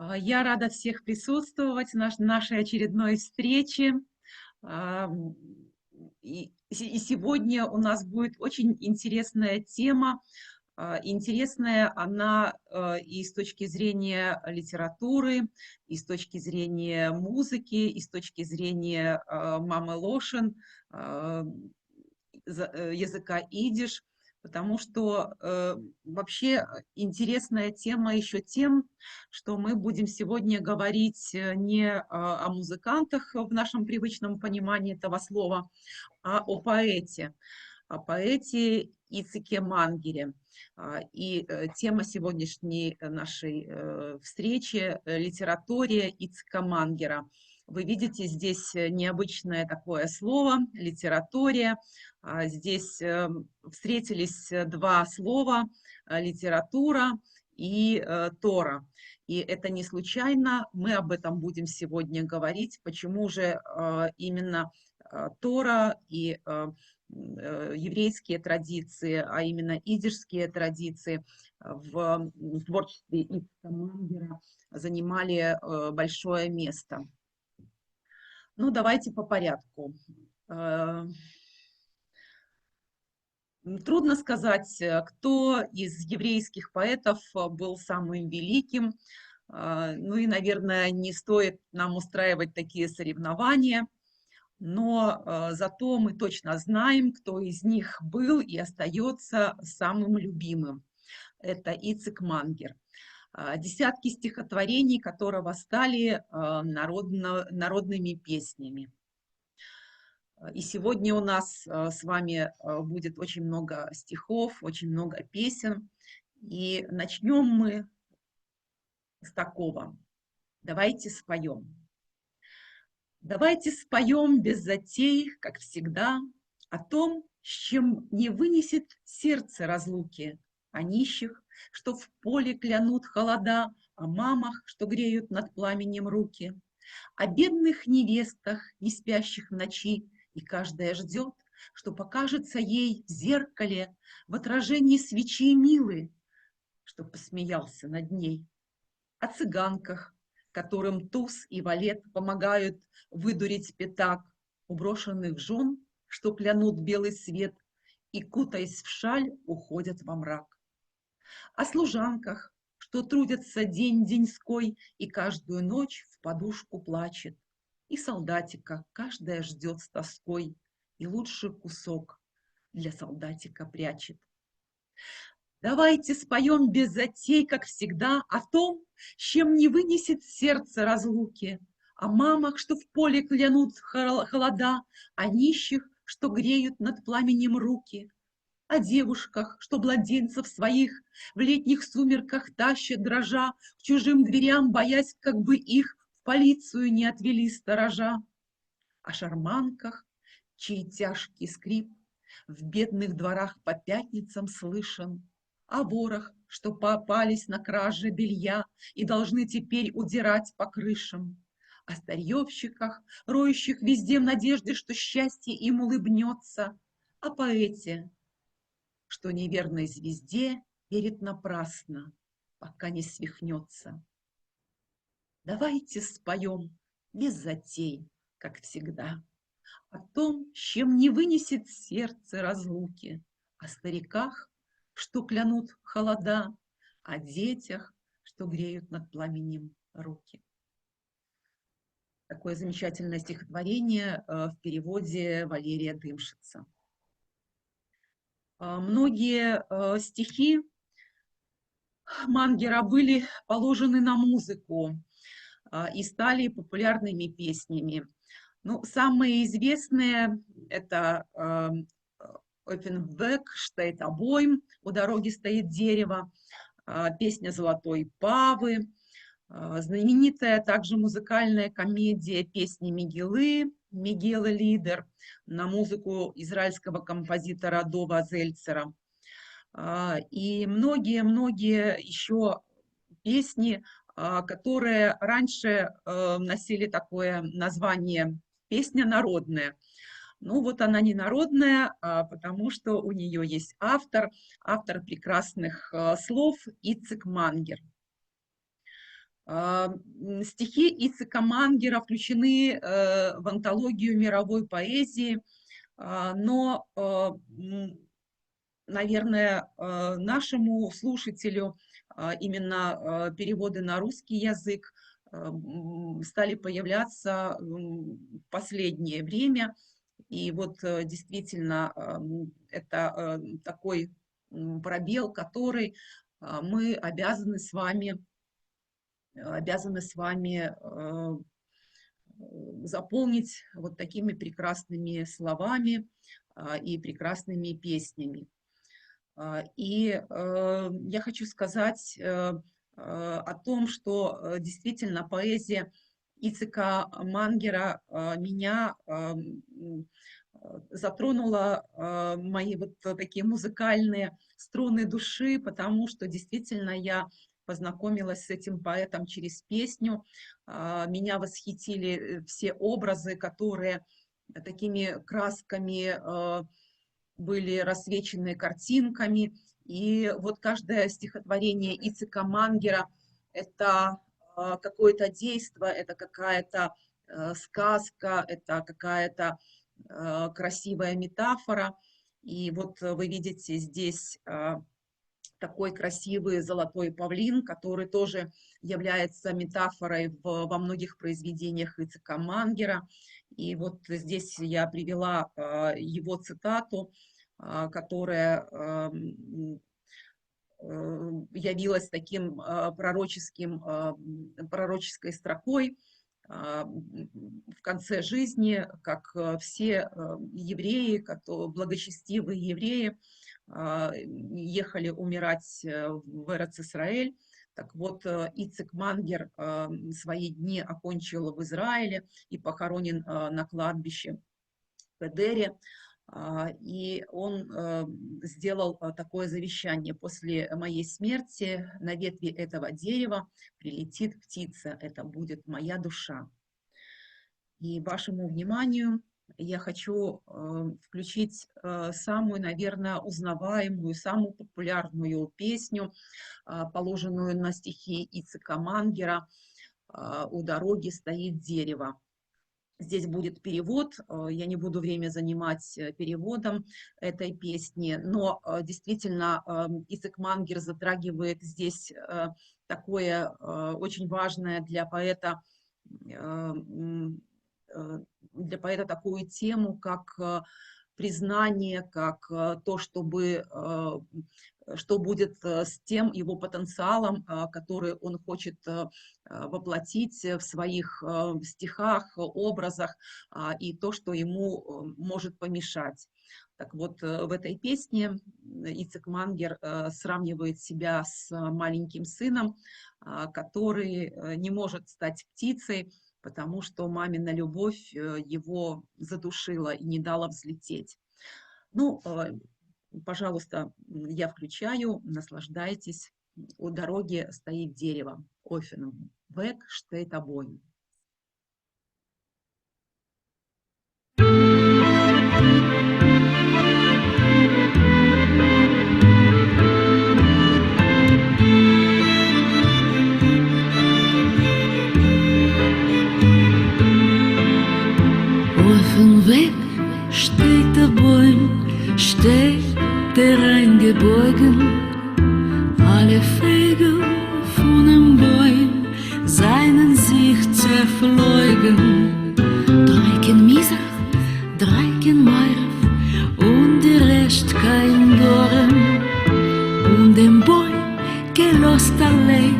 Я рада всех присутствовать на нашей очередной встрече. А, и сегодня у нас будет очень интересная тема. Интересная она и с точки зрения литературы, и с точки зрения музыки, и с точки зрения Мамы Лошен, а, языка идиш, потому что вообще интересная тема еще тем, что мы будем сегодня говорить не о музыкантах в нашем привычном понимании этого слова, а о поэте Ицхаке Мангере. И тема сегодняшней нашей встречи – литературе Ицхака Мангера. Вы видите здесь необычное такое слово «литератория». Здесь встретились два слова «литература» и «тора». И это не случайно, мы об этом будем сегодня говорить. Почему же именно Тора и еврейские традиции, а именно идишские традиции в творчестве Ицхака Мангера занимали большое место. Ну, давайте по порядку. Трудно сказать, кто из еврейских поэтов был самым великим. Ну и, наверное, не стоит нам устраивать такие соревнования. Но зато мы точно знаем, кто из них был и остается самым любимым. Это Ицхак Мангер, десятки стихотворений которого стали народными песнями. И сегодня у нас с вами будет очень много стихов, очень много песен. И начнем мы с такого. Давайте споем. Давайте споем без затей, как всегда, о том, с чем не вынесет сердце разлуки, о нищих, что в поле клянут холода, о мамах, что греют над пламенем руки, о бедных невестах, не спящих в ночи, и каждая ждет, что покажется ей в зеркале в отражении свечи милый, что посмеялся над ней, о цыганках, которым туз и валет помогают выдурить пятак, у брошенных жен, что клянут белый свет и, кутаясь в шаль, уходят во мрак. О служанках, что трудятся день-деньской и каждую ночь в подушку плачет. И солдатика каждая ждет с тоской и лучший кусок для солдатика прячет. Давайте споем без затей, как всегда, о том, с чем не вынесет сердце разлуки, о мамах, что в поле клянут холода, о нищих, что греют над пламенем руки, о девушках, что младенцев своих в летних сумерках тащат дрожа к чужим дверям, боясь, как бы их в полицию не отвели сторожа, о шарманках, чей тяжкий скрип в бедных дворах по пятницам слышен, о ворах, что попались на краже белья и должны теперь удирать по крышам, о старьевщиках, роющих везде в надежде, что счастье им улыбнется, о поэте, что неверной звезде верит напрасно, пока не свихнется. Давайте споем без затей, как всегда, о том, с чем не вынесет сердце разлуки, о стариках, что клянут холода, о детях, что греют над пламенем руки. Такое замечательное стихотворение в переводе Валерия Дымшица. Многие стихи Мангера были положены на музыку и стали популярными песнями. Ну, самые известные – это Offenweg steht обоим, у дороги стоит дерево, песня «Золотой Павы», знаменитая также музыкальная комедия «Песни Мегилы», Мигела Лидер, на музыку израильского композитора Дова Зельцера. И многие-многие еще песни, которые раньше носили такое название «песня народная». Ну вот она не народная, потому что у нее есть автор прекрасных слов Ицхак Мангер. Стихи Ицека Мангера включены в антологию мировой поэзии, но, наверное, нашему слушателю именно переводы на русский язык стали появляться в последнее время. И вот действительно это такой пробел, который мы обязаны с вами заполнить вот такими прекрасными словами и прекрасными песнями. И я хочу сказать о том, что действительно поэзия Ицека Мангера меня затронула мои вот такие музыкальные струны души, потому что действительно я познакомилась с этим поэтом через песню. Меня восхитили все образы, которые такими красками были рассвечены картинками. И вот каждое стихотворение Ицека Мангера – это какое-то действие, это какая-то сказка, это какая-то красивая метафора. И вот вы видите здесь такой красивый золотой павлин, который тоже является метафорой во многих произведениях Ицека Мангера. И вот здесь я привела его цитату, которая явилась таким пророческой строкой в конце жизни, как все евреи, благочестивые евреи, ехали умирать в Эрец-Исраэль. Так вот, Ицек Мангер свои дни окончил в Израиле и похоронен на кладбище в Эдере. И он сделал такое завещание: после моей смерти на ветви этого дерева прилетит птица, это будет моя душа. И вашему вниманию я хочу включить самую, наверное, узнаваемую, самую популярную песню, положенную на стихи Ицека Мангера «У дороги стоит дерево». Здесь будет перевод, я не буду время занимать переводом этой песни, но действительно Ицек Мангер затрагивает здесь такое очень важное для поэта такую тему, как признание, как то, что будет с тем его потенциалом, который он хочет воплотить в своих стихах, образах, и то, что ему может помешать. Так вот, в этой песне Ицек Мангер сравнивает себя с маленьким сыном, который не может стать птицей, потому что мамина любовь его задушила и не дала взлететь. Ну, пожалуйста, я включаю, наслаждайтесь. У дороги стоит дерево. Офен век штейт обоим. Weg steht der Bäum, steht der Reingebogen. Alle Vögel von den Bäumen seinen sich zerflogen. Dreiken Misach, dreiken Meiref und der Rest kein Dorn. Und dem Bäum gelost allein,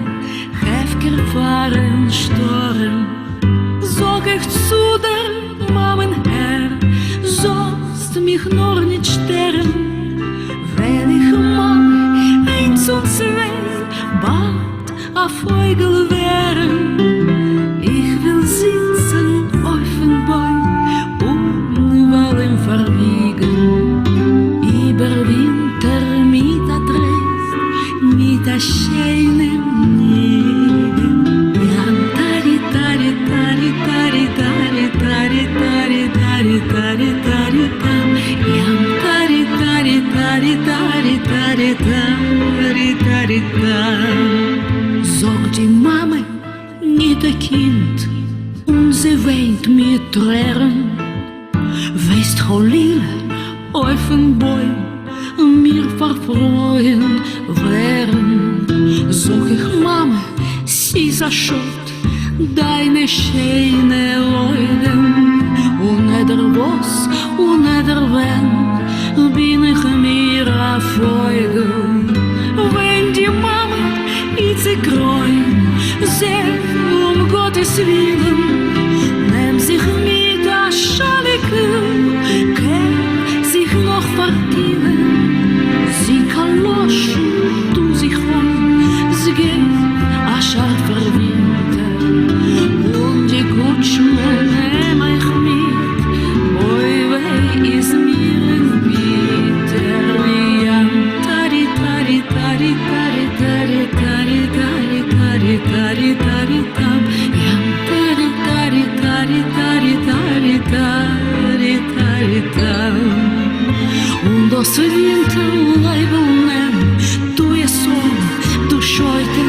Hefker fahren Storn. Sog ich zu der Mamen Herr, sollst mich nur nicht sterben, wenn ich mal eins und zwei bald ein Vogel wären. Ich will sitzen auf dem Baum und wollen verwiegen, über Winter mit der Dresd, mit der schönen Nigen. Ja, tari, tari, tari, tari, tari, tari, tari, tari, tari, tari, tam. Ja, tari, tari, tari, tari, tari, tari, tari, tam. Sog die Mame nicht ein Kind und sie weint mit Tränen. Weißt du, Lila, auf den Bäumen mir verfreuen wären. Sag ich, Mama, sie ist ein Schott, deine schöne Augen. Und nicht was, und nicht wenn, bin ich mir erfolgen. Wenn die Mama ist kreuen, sehr Gottes Willen, nimm sich mit der Schalke, kann sich noch verdienen. Sie kann loschen, du sich sie geht, a scharfer Winter. Und die Kutschmann nehm ich mit, oi weh ist mir bitter. Wie am Tari, Tari, Tari, Tari, Tari, Tari, Tari, Tari, Tari, Tari, Tam. Yam Tari, Tari, Tari, Tari, Tari, Tari, Tari, Tam. Und das Winterleibeln, du es so, du scheute,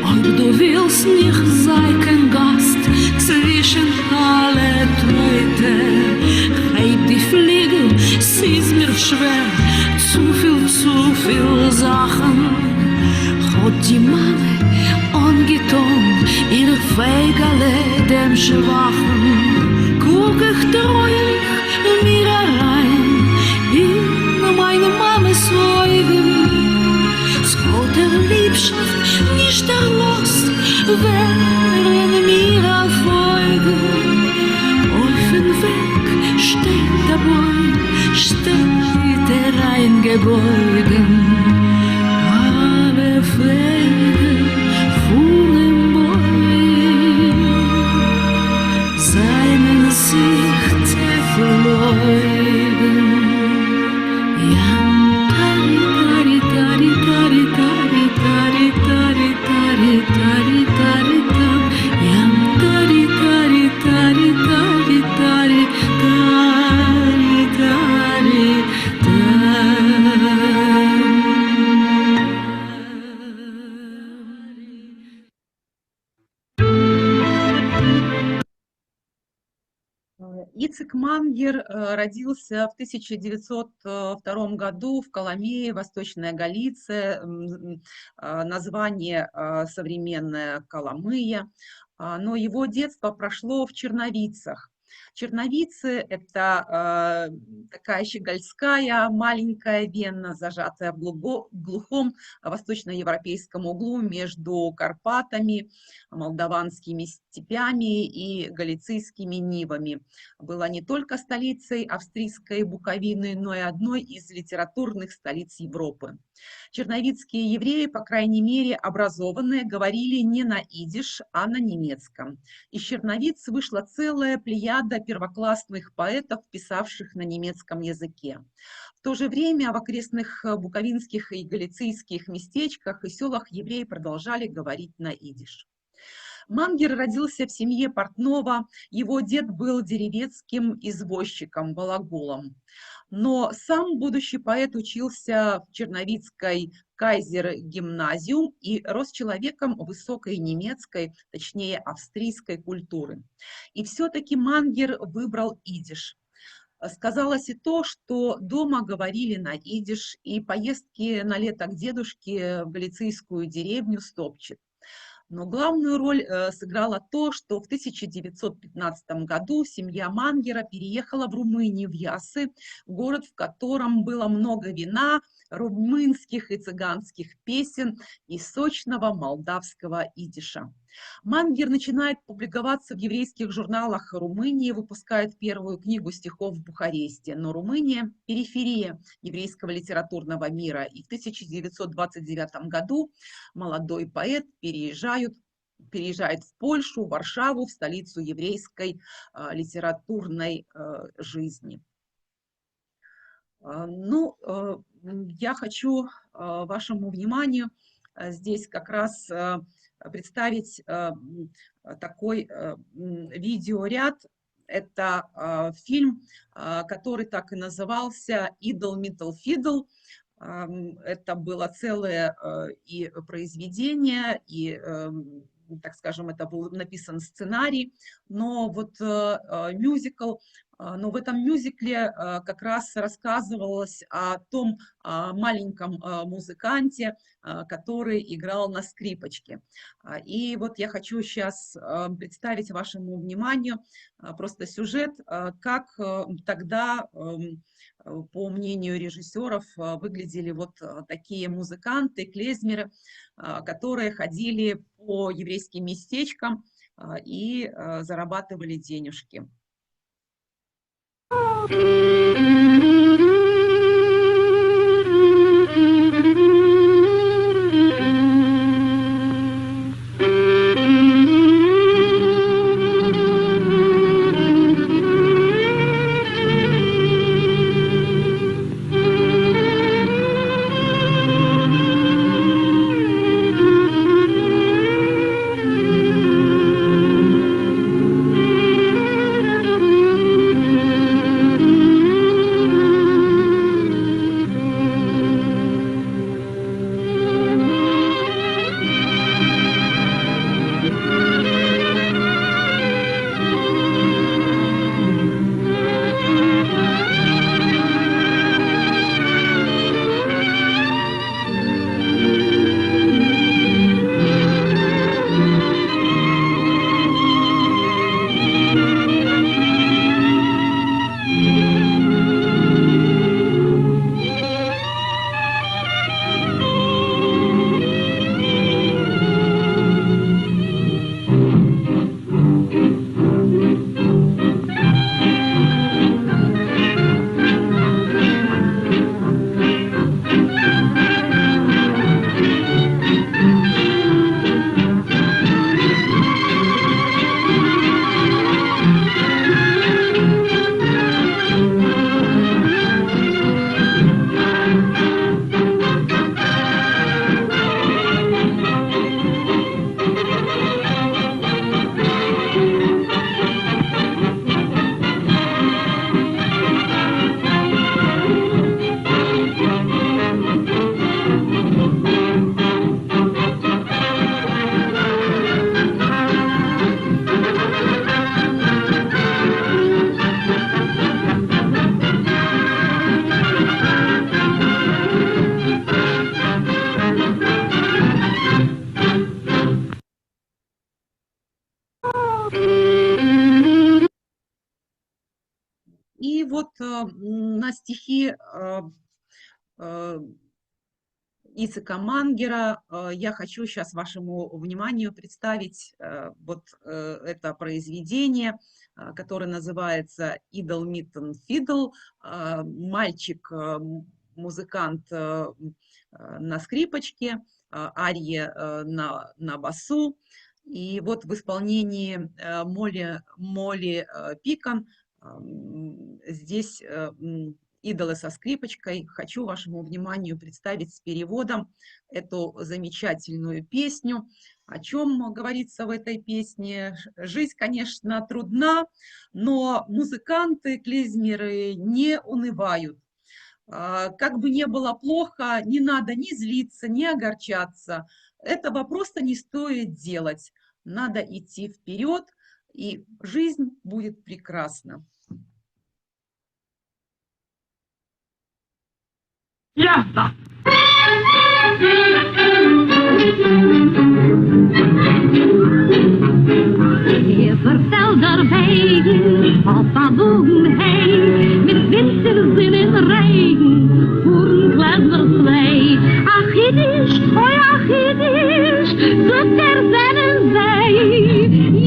ob du willst nicht sein kein Gast zwischen alle Leute. Heb die Fliegel, sie ist mir schwer, zu viel Sachen. Hat die Mama angetan, ihr Feigele dem Schwachen. Guck ich treulich mir rein, in meine Mames Augen. Es hat Liebschaft nicht erlost, wären mir erfolgen. Auf dem Weg steht der Bäum, steht eingebeugen. Alle Pflege von dem Bäum, seinen Sicht verleugen. Ja, Tari, Tari, Tari, Tari, Tari, Tari, Tari, Tari, Tari, Tam. Ja, Tari, Tari, Tari, Tari, Tari, Tari, Tari, Ицек Мангер родился в 1902 году в Коломее, Восточная Галиция, название современное Коломыя, но его детство прошло в Черновицах. Черновицы – это такая щегольская маленькая Вена, зажатая в глухом восточноевропейском углу между Карпатами, молдаванскими степями и галицийскими нивами. Была не только столицей австрийской Буковины, но и одной из литературных столиц Европы. Черновицкие евреи, по крайней мере, образованные, говорили не на идиш, а на немецком. Из Черновиц вышла целая плеяда первоклассных поэтов, писавших на немецком языке. В то же время в окрестных буковинских и галицийских местечках и селах евреи продолжали говорить на идиш. Мангер родился в семье портного, его дед был деревецким извозчиком, балаголом. Но сам будущий поэт учился в Черновицкой Кайзер-гимназиум и рос человеком высокой немецкой, точнее австрийской культуры. И все-таки Мангер выбрал идиш. Сказалось и то, что дома говорили на идиш, и поездки на лето к дедушке в галицийскую деревню Стопчет. Но главную роль сыграло то, что в 1915 году семья Мангера переехала в Румынию, в Ясы, город, в котором было много вина, румынских и цыганских песен и сочного молдавского идиша. Мангер начинает публиковаться в еврейских журналах Румынии, выпускает первую книгу стихов в Бухаресте. Но Румыния – периферия еврейского литературного мира. И в 1929 году молодой поэт переезжает в Польшу, в Варшаву, в столицу еврейской литературной жизни. Ну, я хочу вашему вниманию здесь как раз представить такой видеоряд. Это фильм, который так и назывался «Идол Миттл Фидл». Это было целое и произведение, и так скажем, это был написан сценарий, но вот мюзикл, но в этом мюзикле как раз рассказывалось о том маленьком музыканте, который играл на скрипочке. И вот я хочу сейчас представить вашему вниманию просто сюжет, как тогда, по мнению режиссеров, выглядели вот такие музыканты, клезмеры, которые ходили по еврейским местечкам и зарабатывали денежки. И вот на стихи Ицхака Мангера я хочу сейчас вашему вниманию представить вот это произведение, которое называется «Идол Миттен Фидл», мальчик-музыкант на скрипочке, ария на басу. И вот в исполнении Молли Пикон здесь «Идолы со скрипочкой». Хочу вашему вниманию представить с переводом эту замечательную песню. О чем говорится в этой песне? Жизнь, конечно, трудна, но музыканты, клезмеры не унывают. Как бы ни было плохо, не надо ни злиться, ни огорчаться. Этого просто не стоит делать. Надо идти вперед, и жизнь будет прекрасна. Ясно! Vertelder wegen auf der Bogen heen, mit Wintersinn in Regen, fuhren Gläser zwei. Ach, Jiddisch, oi, ach, Jiddisch, so der Sennen sei.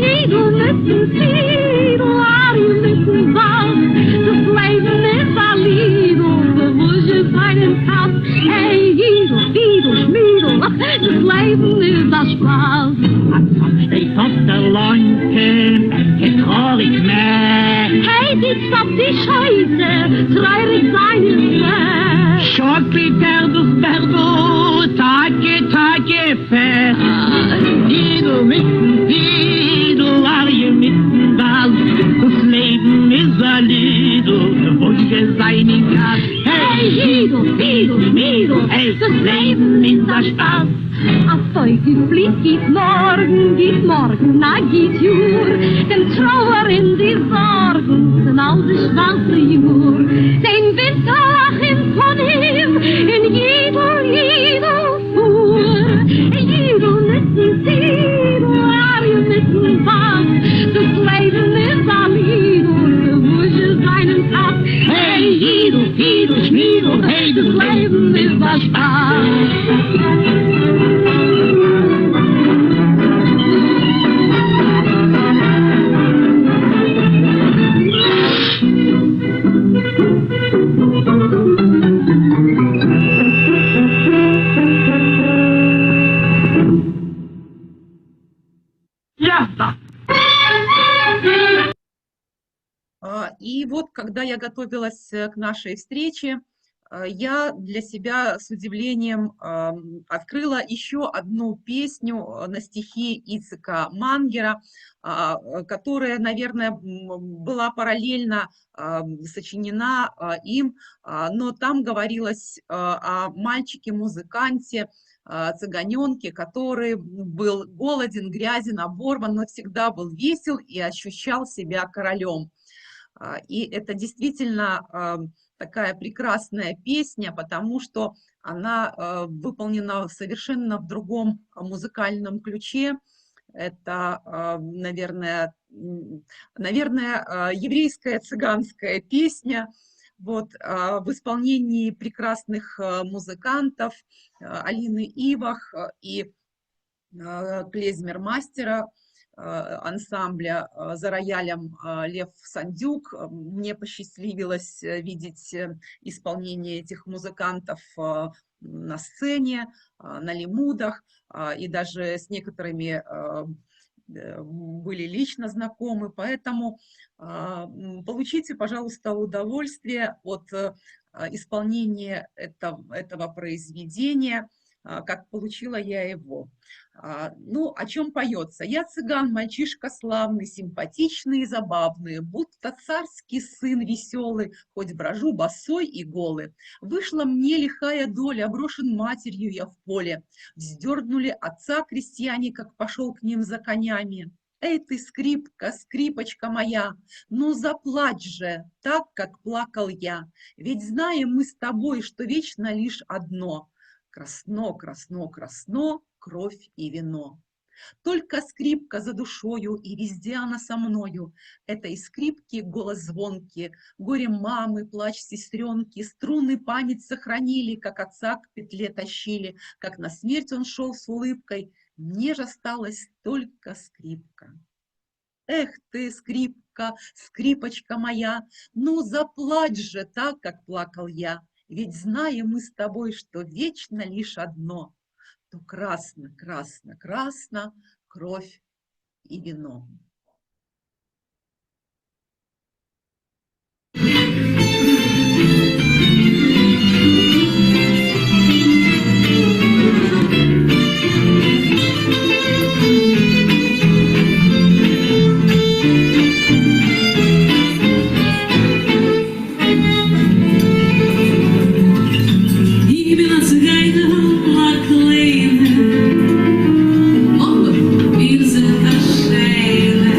Jedel müssen Fiedel, Ari müssen Bass, das Leben ist ein Lied, und der Wusch ist einen Kass. Hey, Jedel, Fiedel, Schmiedel, das Leben ist ein Spaß. Steht auf der Lonke, getrollig mehr. Hey, die stopp die Scheiße, treurig sein ist mehr. Schockbitter das Berdo, Tage fest. Fiedel mitten Fiedel, Arje mitten Ball. Das Leben ist ein Lied, und der Wunsch ist ein Kass. Hey, Fiedel, Fiedel, Schmiedel, Hey, das Leben ist ein Spaß. Als Zeugin flieht, geht morgen, na geht Jür. Dem Trauer in die Sorgen, sind all die schwarze Jür. Den Winter lachen von ihm, in jedel Fuhr. In jedel mitten Tier, Arjen mitten Pass. Das Leben ist am Idel, der Wusch ist einen Tag. Hey, Idel, Idel, Schmiedel, hey, das Leben ist was Spaß. И вот, когда я готовилась к нашей встрече, я для себя с удивлением открыла еще одну песню на стихи Ицека Мангера, которая, наверное, была параллельно сочинена им, но там говорилось о мальчике-музыканте, цыганенке, который был голоден, грязен, оборван, но всегда был весел и ощущал себя королем. И это действительно такая прекрасная песня, потому что она выполнена совершенно в другом музыкальном ключе. Это, наверное, еврейская цыганская песня, вот, в исполнении прекрасных музыкантов Алины Ивах и клезмер-мастера ансамбля за роялем Лев Сандюк. Мне посчастливилось видеть исполнение этих музыкантов на сцене, на лимудах, и даже с некоторыми были лично знакомы, поэтому получите, пожалуйста, удовольствие от исполнения этого произведения, как получила я его. Ну, о чем поется? Я цыган, мальчишка славный, симпатичный и забавный, будто царский сын веселый, хоть брожу босой и голый. Вышла мне лихая доля, брошен матерью я в поле. Вздернули отца крестьяне, как пошел к ним за конями. Эй ты, скрипка, скрипочка моя, ну заплачь же, так, как плакал я. Ведь знаем мы с тобой, что вечно лишь одно — красно, красно, красно, кровь и вино. Только скрипка за душою, и везде она со мною. Этой скрипки голос звонкий, горе мамы, плач сестренки, струны память сохранили, как отца к петле тащили, как на смерть он шел с улыбкой. Мне же осталась только скрипка. Эх ты, скрипка, скрипочка моя, ну заплачь же так, как плакал я. Ведь знаем мы с тобой, что вечно лишь одно, то красно, красно, красно, кровь и вино. Onder, wie ze kastelen.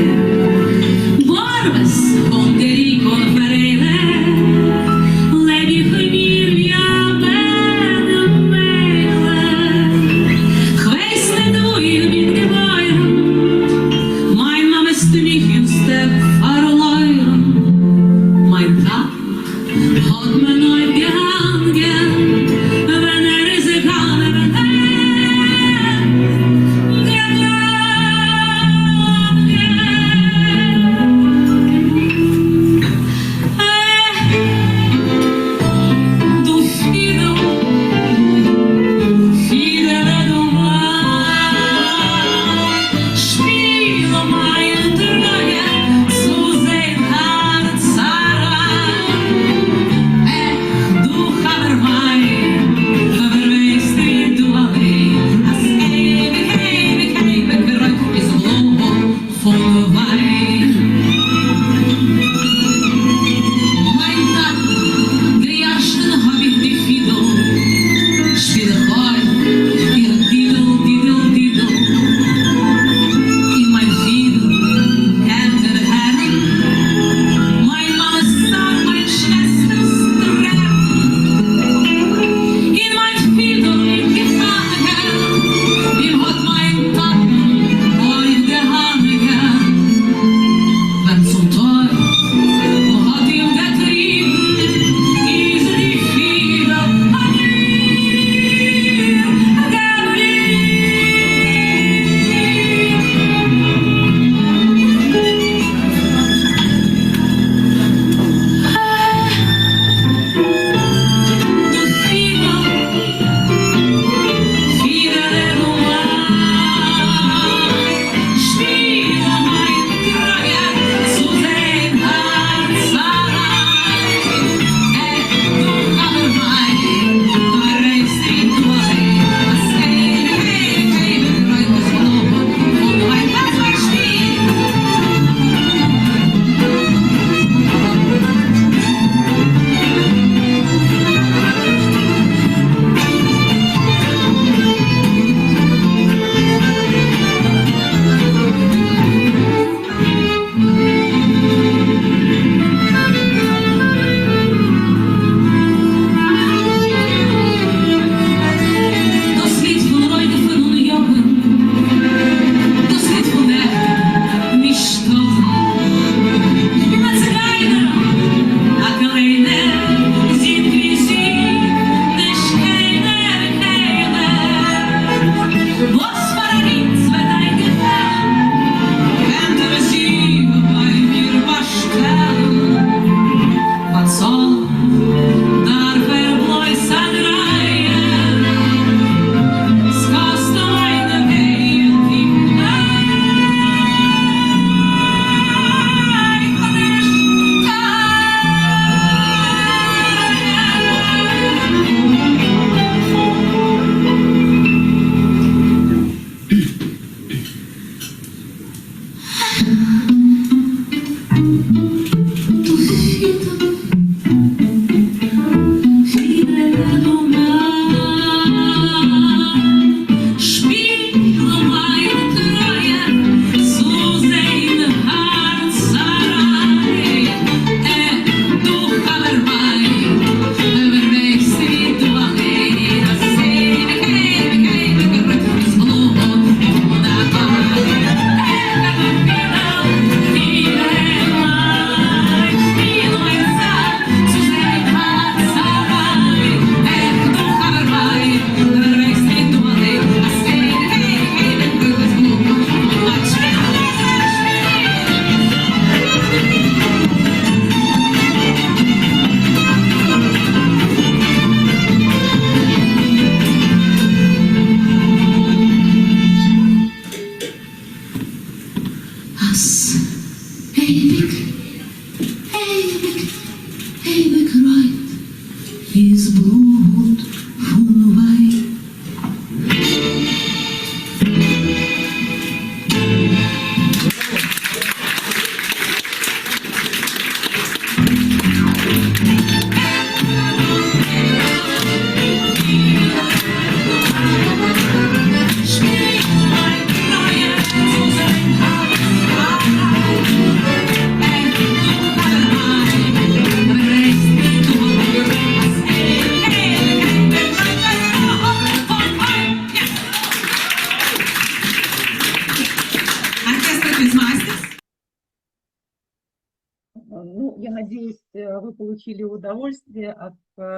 Ну, я надеюсь, вы получили удовольствие от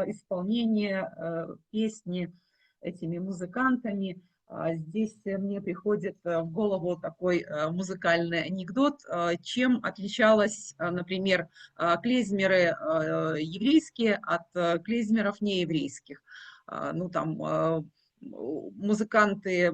исполнения песни этими музыкантами. Здесь мне приходит в голову такой музыкальный анекдот. Чем отличалась, например, клезмеры еврейские от клезмеров нееврейских? Ну, там музыканты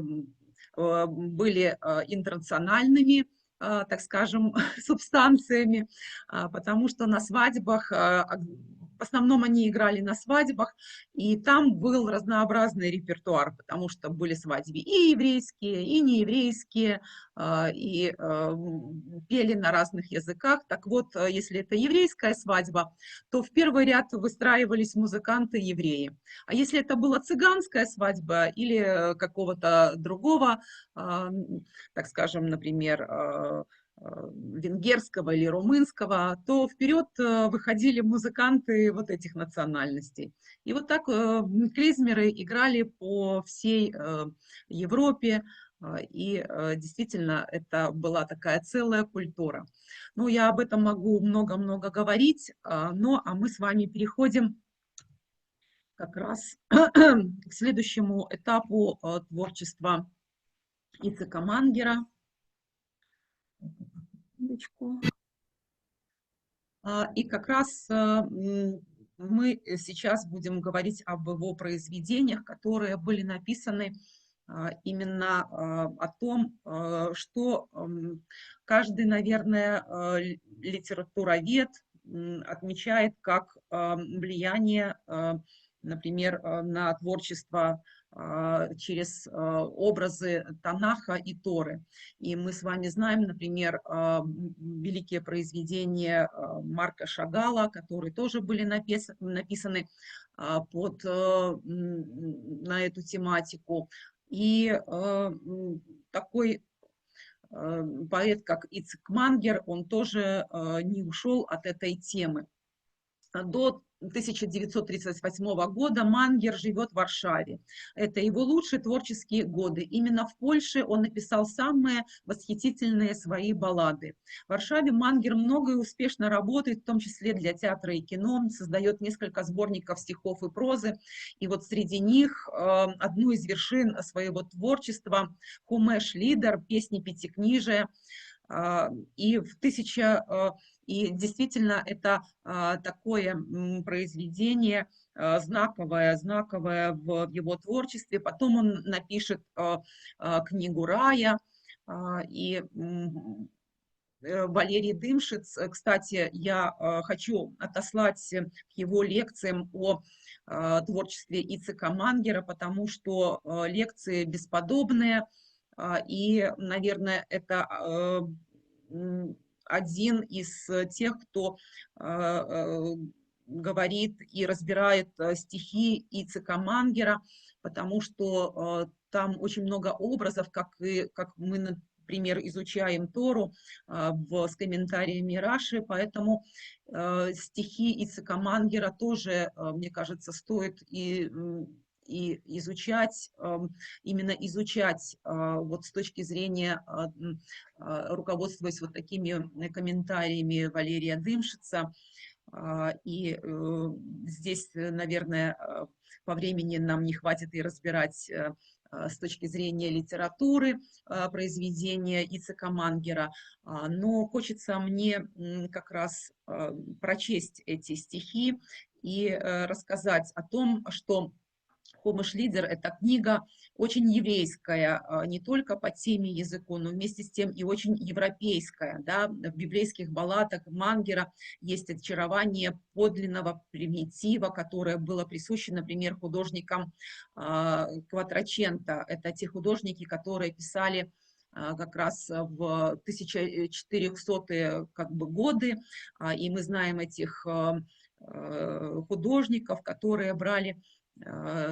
были интернациональными, так скажем, субстанциями, потому что на свадьбах, в основном они играли на свадьбах, и там был разнообразный репертуар, потому что были свадьбы и еврейские, и нееврейские, и пели на разных языках. Так вот, если это еврейская свадьба, то в первый ряд выстраивались музыканты-евреи. А если это была цыганская свадьба или какого-то другого, так скажем, например, венгерского или румынского, то вперед выходили музыканты вот этих национальностей. И вот так клезмеры играли по всей Европе, и действительно это была такая целая культура. Ну, я об этом могу много-много говорить, а мы с вами переходим как раз к следующему этапу творчества Ицека Мангера. И как раз мы сейчас будем говорить об его произведениях, которые были написаны именно о том, что каждый, наверное, литературовед отмечает как влияние, например, на творчество через образы Танаха и Торы. И мы с вами знаем, например, великие произведения Марка Шагала, которые тоже были написаны на эту тематику. И такой поэт, как Ицек Мангер, он тоже не ушел от этой темы. До 1938 года Мангер живет в Варшаве. Это его лучшие творческие годы. Именно в Польше он написал самые восхитительные свои баллады. В Варшаве Мангер много и успешно работает, в том числе для театра и кино. Он создает несколько сборников стихов и прозы. И вот среди них одну из вершин своего творчества «Хумеш Лидер», песни пятикнижия. И действительно это такое произведение знаковое в его творчестве. Потом он напишет книгу «Рая», и Валерий Дымшиц, кстати, я хочу отослать к его лекциям о творчестве Ицека Мангера, потому что лекции бесподобные. И, наверное, это один из тех, кто говорит и разбирает стихи Ицхака Мангера, потому что там очень много образов, как мы, например, изучаем Тору с комментариями Раши, поэтому стихи Ицхака Мангера тоже, мне кажется, стоит и изучать, именно изучать вот с точки зрения, руководствуясь вот такими комментариями Валерия Дымшица. И здесь, наверное, по времени нам не хватит и разбирать с точки зрения литературы произведения Ицхака Мангера, но хочется мне как раз прочесть эти стихи и рассказать о том, что «Хумаш Лидер» — это книга очень еврейская, не только по теме языку, но вместе с тем и очень европейская. Да? В библейских балладах Мангера есть очарование подлинного примитива, которое было присуще, например, художникам Кватраченто. Это те художники, которые писали как раз в 1400-е годы, и мы знаем этих художников, которые брали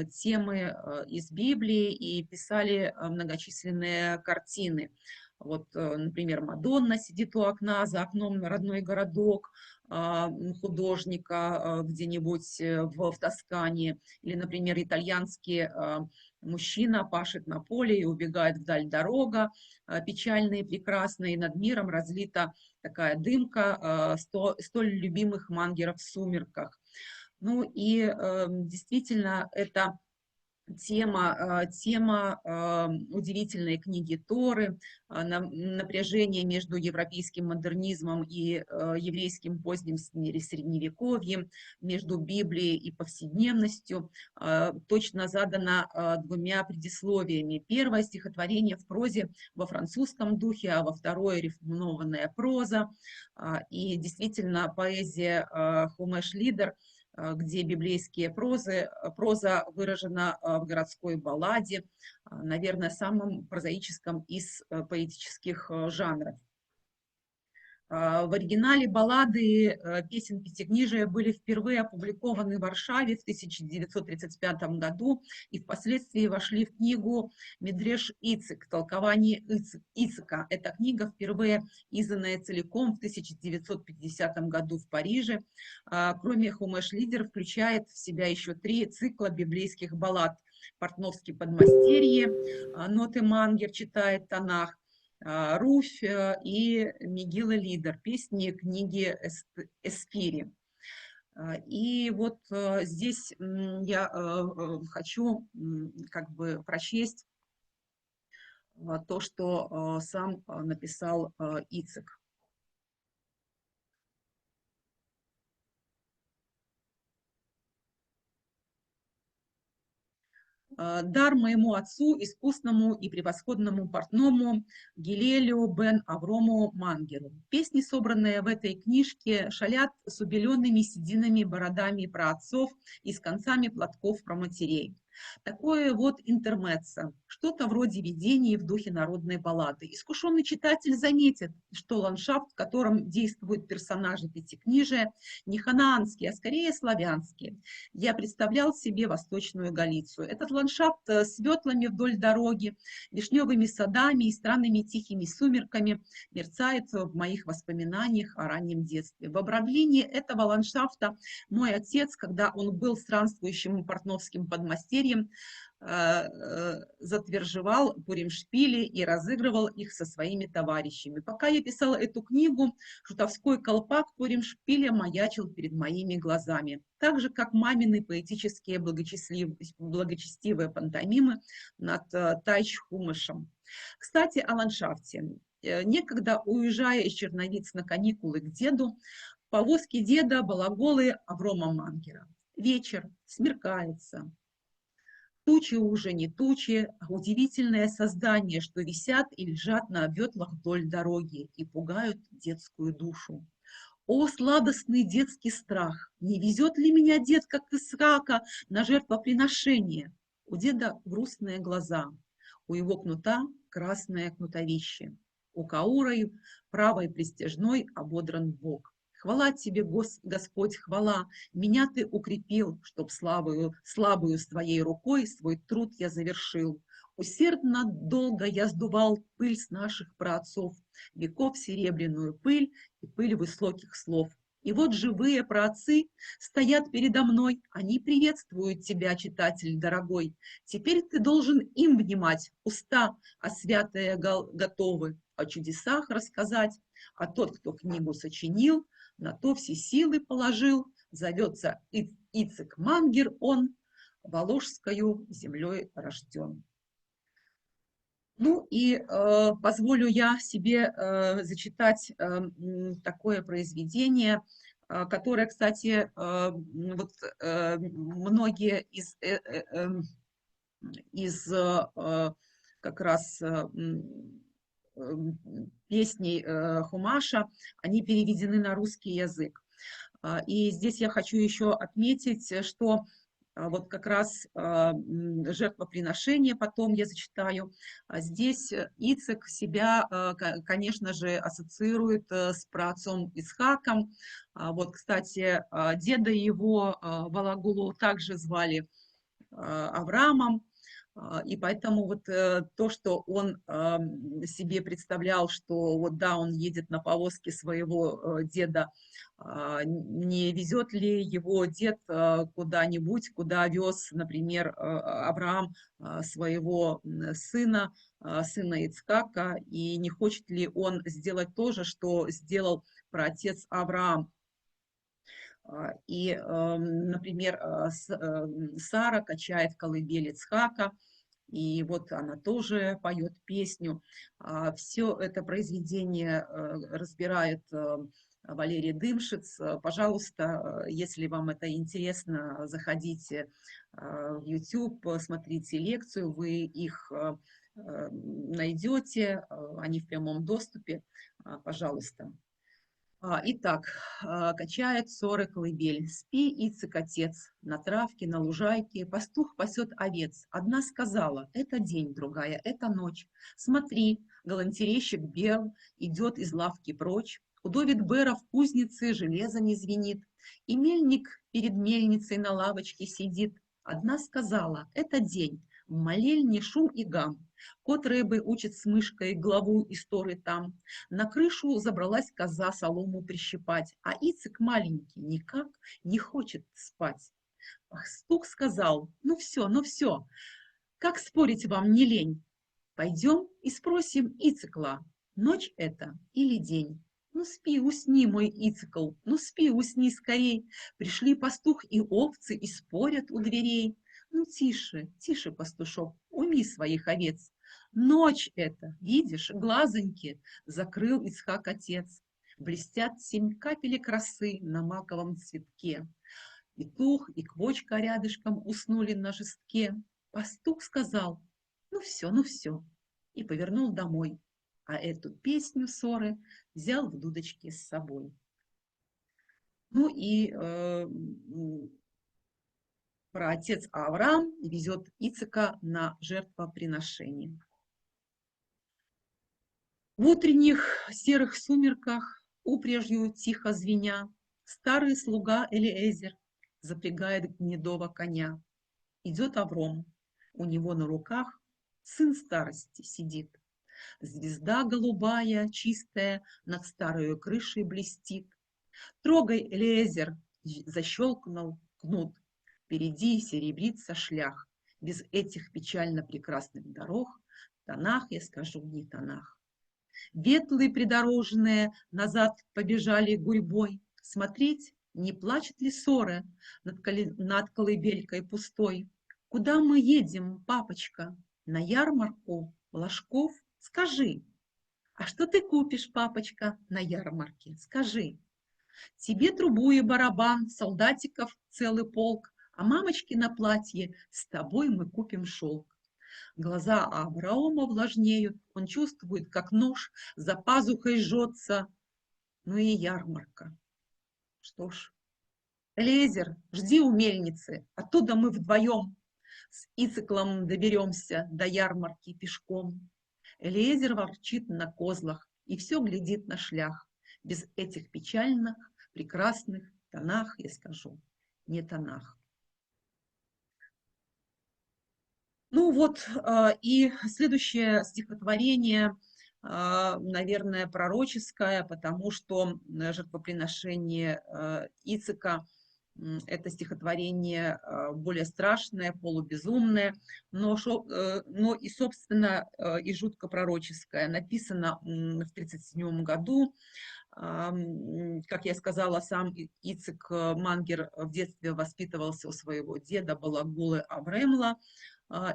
темы из Библии и писали многочисленные картины. Вот, например, Мадонна сидит у окна, за окном родной городок художника где-нибудь в Тоскане, или, например, итальянский мужчина пашет на поле и убегает вдаль дорога, печальная и прекрасная, и над миром разлита такая дымка столь любимых Мангеров в сумерках. Ну и действительно, это тема удивительной книги Торы, напряжение между европейским модернизмом и еврейским поздним средневековьем, между Библией и повседневностью, точно задано двумя предисловиями. Первое стихотворение в прозе во французском духе, а во второе рифмованная проза. И действительно, поэзия Хумаш Лидер, где библейские проза выражена в городской балладе, наверное, самым прозаическом из поэтических жанров. В оригинале баллады песен Пятикнижия были впервые опубликованы в Варшаве в 1935 году и впоследствии вошли в книгу Мидреш Ицхак, толкование Ицхака. Эта книга впервые изданная целиком в 1950 году в Париже. Кроме Хумаш Лидер включает в себя еще 3 цикла библейских баллад. Портновский подмастерье, Ноты Мангер читает Танах, Руфь и Мегилла Лидер, песни книги Эсфири. И вот здесь я хочу как бы прочесть то, что сам написал Ицхак. Дар моему отцу, искусному и превосходному портному Гилелю бен Аврому Мангеру. Песни, собранные в этой книжке, шалят с убеленными сединами бородами праотцов и с концами платков проматерей. Такое вот интермеццо, что-то вроде видений в духе народной баллады. Искушенный читатель заметит, что ландшафт, в котором действуют персонажи Пятикнижия, не ханаанский, а скорее славянский. Я представлял себе Восточную Галицию. Этот ландшафт с ветлами вдоль дороги, вишневыми садами и странными тихими сумерками мерцает в моих воспоминаниях о раннем детстве. В обрамлении этого ландшафта мой отец, когда он был странствующим портновским подмастерьем, затвержевал пурим-шпили и разыгрывал их со своими товарищами. Пока я писала эту книгу, шутовской колпак пурим-шпиля маячил перед моими глазами, так же, как мамины поэтические благочестивые пантомимы над Тайч-Хумашем. Кстати, о ландшафте. Некогда, уезжая из Черновиц на каникулы к деду, в повозке деда балаголы Аврома Мангера. Вечер, смеркается. Тучи уже не тучи, а удивительное создание, что висят и лежат на ветлах вдоль дороги и пугают детскую душу. О, сладостный детский страх! Не везет ли меня дед, как Исаака, на жертвоприношение? У деда грустные глаза, у его кнута красное кнутовище. у Каурой правой пристяжной ободран бок. Хвала тебе, Господь, хвала, меня ты укрепил, чтоб слабую с твоей рукой свой труд я завершил. Усердно долго я сдувал пыль с наших праотцов, веков серебряную пыль и пыль высоких слов. И вот живые праотцы стоят передо мной, они приветствуют тебя, читатель дорогой. Теперь ты должен им внимать, уста, а святые готовы о чудесах рассказать, а тот, кто книгу сочинил, на то все силы положил, зовется Ицек Мангер, он Воложскою землей рожден. Ну и позволю я себе зачитать такое произведение, которое, кстати, вот, многие из как раз песней Хумаша, они переведены на русский язык. И здесь я хочу еще отметить, что вот как раз жертвоприношение, потом я зачитаю. Здесь Ицек себя, конечно же, ассоциирует с праотцом Исхаком. Вот, кстати, деда его, Валагулу, также звали Авраамом. И поэтому вот то, что он себе представлял, что вот да, он едет на повозке своего деда, не везет ли его дед куда-нибудь, куда вез, например, Авраам своего сына Ицхака, и не хочет ли он сделать то же, что сделал праотец Авраам. И, например, Сара качает колыбель Ицхака, и вот она тоже поет песню. Все это произведение разбирает Валерий Дымшиц. Пожалуйста, если вам это интересно, заходите в YouTube, смотрите лекцию, вы их найдете, они в прямом доступе, пожалуйста. Итак, качает соры колыбель. Спи, Ицек, отец, на травке, на лужайке, пастух пасет овец. Одна сказала, это день, другая, это ночь. Смотри, галантерейщик Бел идет из лавки прочь. У Довид Бера в кузнице железо не звенит. И мельник перед мельницей на лавочке сидит. Одна сказала, это день, в молельне шум и гам. Кот рыбы учит с мышкой главу истории там. На крышу забралась коза солому прищипать, а Ицек маленький никак не хочет спать. Пастух сказал, ну все, как спорить вам не лень? Пойдем и спросим Ицекла, ночь это или день? Ну спи, усни, мой Ицекл, ну спи, усни скорей. Пришли пастух и овцы и спорят у дверей. Ну тише, тише, пастушок, уйми своих овец. Ночь это, видишь, глазоньки, закрыл Ицхак отец. Блестят 7 капелек росы на маковом цветке. Петух и квочка рядышком уснули на жестке. Пастух сказал, ну все, и повернул домой. А эту песню соры взял в дудочке с собой. Ну и праотец Авраам везет Ицека на жертвоприношение. В утренних серых сумерках, упряжью тихо звеня, старый слуга Элиэзер запрягает гнедого коня. Идет Авром, у него на руках сын старости сидит. Звезда голубая, чистая, над старой крышей блестит. Трогай, Элиэзер, защелкнул кнут. Впереди серебрится шлях. Без этих печально прекрасных дорог, в тонах, я скажу, не тонах. Ветлы придорожные назад побежали гурьбой. Смотреть, не плачет ли ссора над колыбелькой пустой. Куда мы едем, папочка? На ярмарку Ложков? Скажи. А что ты купишь, папочка, на ярмарке? Скажи. Тебе трубу и барабан, солдатиков целый полк, а мамочки на платье с тобой мы купим шелк. Глаза Авраама влажнеют, он чувствует, как нож за пазухой жжется. Ну и ярмарка. Что ж, Элиэзер, жди у мельницы, оттуда мы вдвоем с Ицеклом доберемся до ярмарки пешком. Элиезер ворчит на козлах и все глядит на шлях. Без этих печальных, прекрасных тонах, я скажу, не тонах. Ну вот, и следующее стихотворение, наверное, пророческое, потому что жертвоприношение Ицика – это стихотворение более страшное, полубезумное, но и, собственно, и жутко пророческое. Написано в 1937 году. Как я сказала, сам Ицик Мангер в детстве воспитывался у своего деда Балагулы Авремла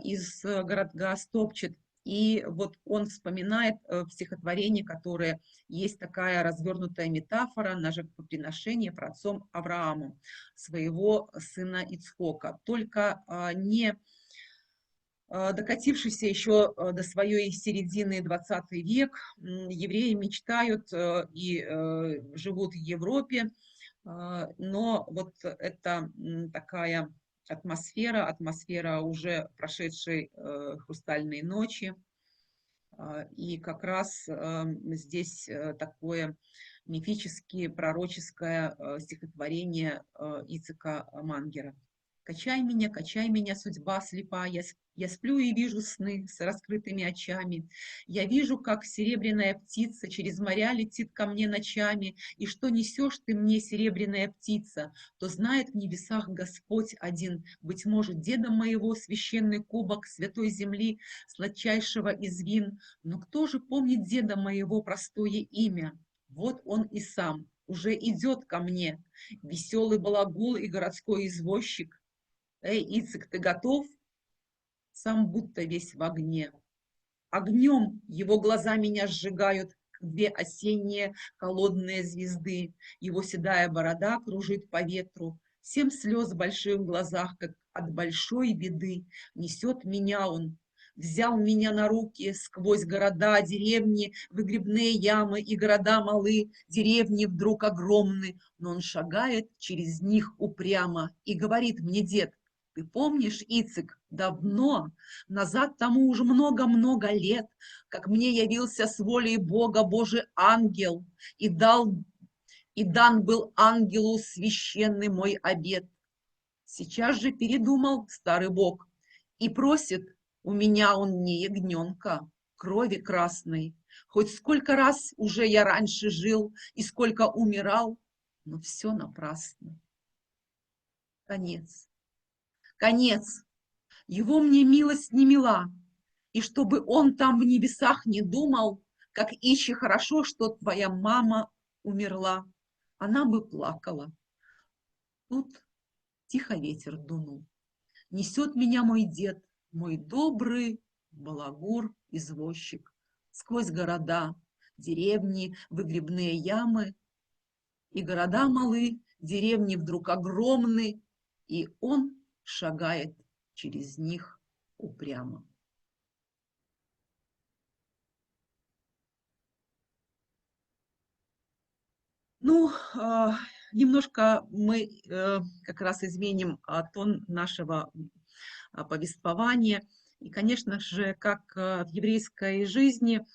из городка Стопчет. И вот он вспоминает в стихотворении, которое есть такая развернутая метафора на жертвоприношение праотцом Авраамом, своего сына Ицхока. Только не докатившийся еще до своей середины 20 век, евреи мечтают и живут в Европе, но вот это такая атмосфера уже прошедшей хрустальной ночи. И как раз здесь такое мифическое, пророческое стихотворение Ицика Мангера. качай меня, судьба слепая, я сплю и вижу сны с раскрытыми очами. Я вижу, как серебряная птица через моря летит ко мне ночами, и что несешь ты мне, серебряная птица, то знает в небесах Господь один, быть может, деда моего священный кубок святой земли, сладчайшего из вин. Но кто же помнит деда моего простое имя? Вот он и сам уже идет ко мне, веселый балагул и городской извозчик. Эй, Ицик, ты готов? Сам будто весь в огне. Огнем его глаза меня сжигают, как две осенние холодные звезды. Его седая борода кружит по ветру. 7 слез больших в глазах, как от большой беды. Несет меня он, взял меня на руки сквозь города, деревни, выгребные ямы и города малы, деревни вдруг огромны, но он шагает через них упрямо и говорит мне: дед, ты помнишь, Ицик, давно, назад тому уже много-много лет, как мне явился с волей Бога Божий ангел, и дан был ангелу священный мой обет. Сейчас же передумал старый Бог и просит у меня он не ягненка, крови красной. Хоть сколько раз уже я раньше жил и сколько умирал, но все напрасно. Конец. Конец. Его мне милость не мила, и чтобы он там в небесах не думал, как ищи хорошо, что твоя мама умерла, она бы плакала. Тут тихо ветер дунул. Несет меня мой дед, мой добрый балагур-извозчик, сквозь города, деревни, выгребные ямы, и города малы, деревни вдруг огромны, и он шагает через них упрямо. Ну, немножко мы как раз изменим тон нашего повествования. И, конечно же, как в еврейской жизни,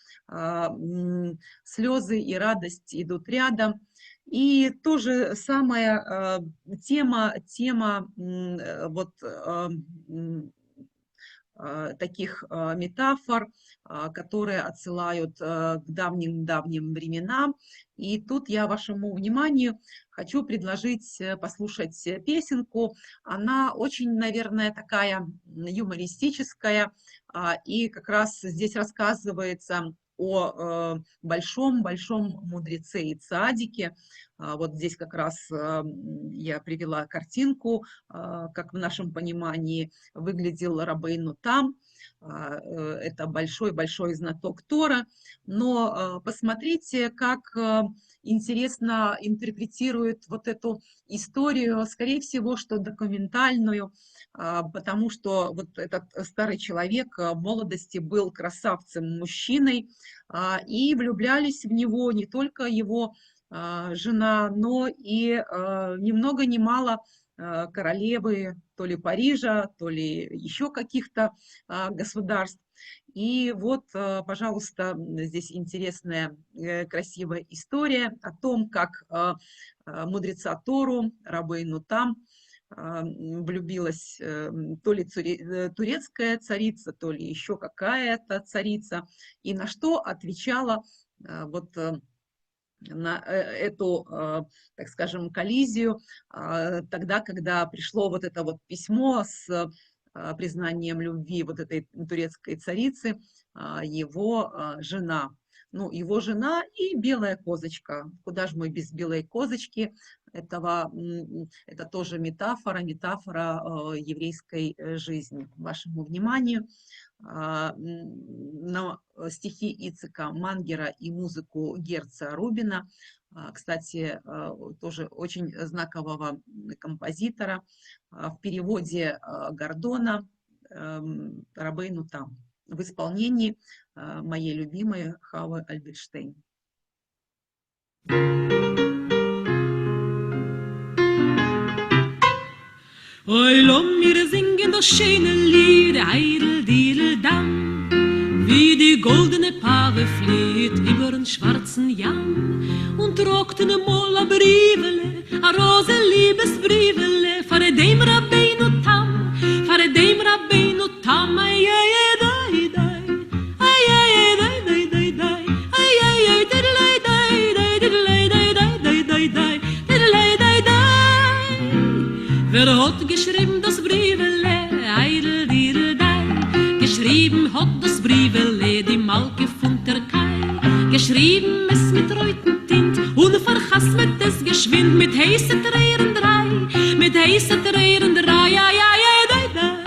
слезы и радость идут рядом. И то же самое тема вот таких метафор, которые отсылают к давним-давним временам. И тут я вашему вниманию хочу предложить послушать песенку. Она очень, наверное, такая юмористическая, и как раз здесь рассказывается о большом-большом мудреце и цадике. Вот здесь как раз я привела картинку, как в нашем понимании выглядел Рабейну Там. Это большой-большой знаток Тора. Но посмотрите, как интересно интерпретирует вот эту историю, скорее всего, что документальную, потому что вот этот старый человек в молодости был красавцем, мужчиной, и влюблялись в него не только его жена, но и ни много ни мало королевы то ли Парижа, то ли еще каких-то государств. И вот, пожалуйста, здесь интересная, красивая история о том, как мудреца Тору Рабейну Там влюбилась то ли турецкая царица, то ли еще какая-то царица, и на что отвечала вот на эту, так скажем, коллизию тогда, когда пришло вот это вот письмо с признанием любви вот этой турецкой царицы, его жена. Ну, его жена и белая козочка. Куда же мы без белой козочки? Это тоже метафора еврейской жизни. Вашему вниманию на стихи Ицека Мангера и музыку Герца Рубина, кстати, тоже очень знакового композитора, в переводе Гордона Рабейну Там, в исполнении моей любимой Хавы Альберштейн. Oi, lass mir singen das schöne Lied, Eidel, Diedel, Damm, wie die goldene Paare flieht über den schwarzen Jan und trocknet einmal a Brievele, a rose Liebesbrievele, für dem Rabbeinu Tam, für dem Rabbeinu Tam, ay, ay, ay, dai, dai, ay, ay, ay, dai, dai, dai, dai, ay, ay, ay, diddlei, dai, dai, diddlei, dai, dai, dai, dai, dai, diddlei, dai, dai. Wer hat geschrieben das Brievele, Eidel, Diedel, Dai? Geschrieben hat das Brievele die Malke von Türkei. Geschrieben es mit reuten Tint und verhasst mit es geschwind mit heißen Tränen drei, mit heißen Tränen drei, ay, ay, ay, dai, dai,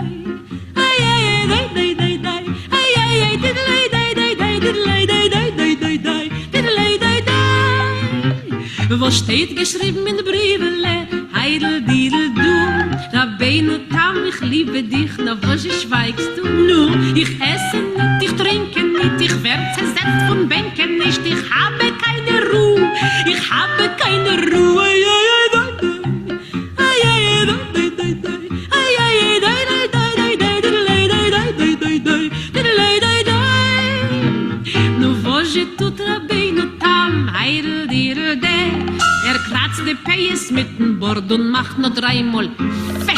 ay, ay, ay, dai, dai, dai, dai, ay, ay, ay, diddlei, dai, dai, dai, diddlei, dai, dai, dai, dai, dai, diddlei, dai, dai. Was steht geschrieben in Brievele? Eidel, Diedel, du, Rabbeinu Tam, ich liebe dich, na was schweigst du? Nu, ich esse nicht, ich trinke nicht, ich werde zersetzt von Bänken nicht, ich habe keine Ruhe, ich habe keine Ruhe, ay, ay, ay, ay, ay, ay, ay, ay, ay, ay, ay, ay, nu was je tut, Rabbeinu Tam, Eidel, Diedel, kratzt die Peis mit dem Bord und macht noch dreimal fett.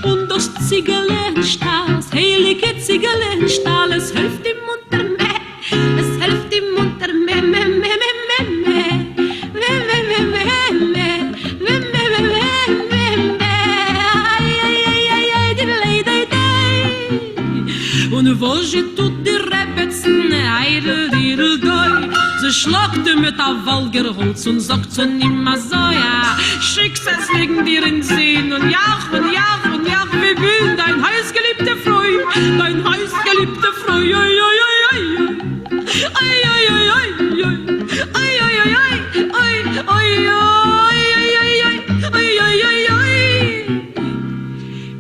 Und das Ziegelenstahl, das heilige Ziegelenstahl, es hilft ihm unter mehr, es hilft ihm unter mehr, mehr, mehr, mehr, mehr, mehr, mehr, mehr, mehr, mehr, mehr, mehr, mehr, mehr, ay, ay, ay, ay, ay, diddlei, dai, dai. Und wo sie tut die Rebetzen, Eidel, Diedel, dai, sie schlagte mit der Walgerholz und sagt zu nimmer so, ja, Schicksals liegen dir in Sinn und jach, wie will dein heißgeliebter Freund, dein heißgeliebter Freund, oi, oi, oi, oi, oi, oi, oi, oi, oi, oi, oi, oi, oi,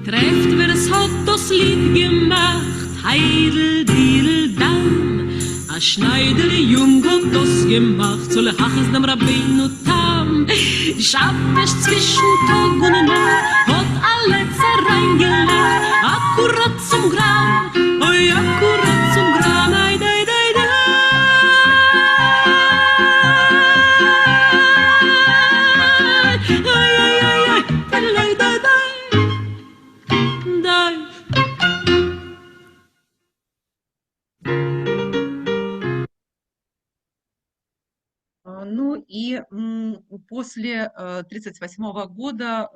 trefft, wer es hat das Lied gemacht, Heidel, Diedel, Damm, a Schneider, Jung hat das gemacht, soll hachas dem Rabbeinu Tam. Schabtisch zwischen Tag und Nacht, hat alle zerreingelacht, akkurat zum Gram, oi, akkurat zum Gram, ay, dai, dai, dai. Ay, ay, ay, ay, dai, dai, dai, dai. Ну и после 1938 года,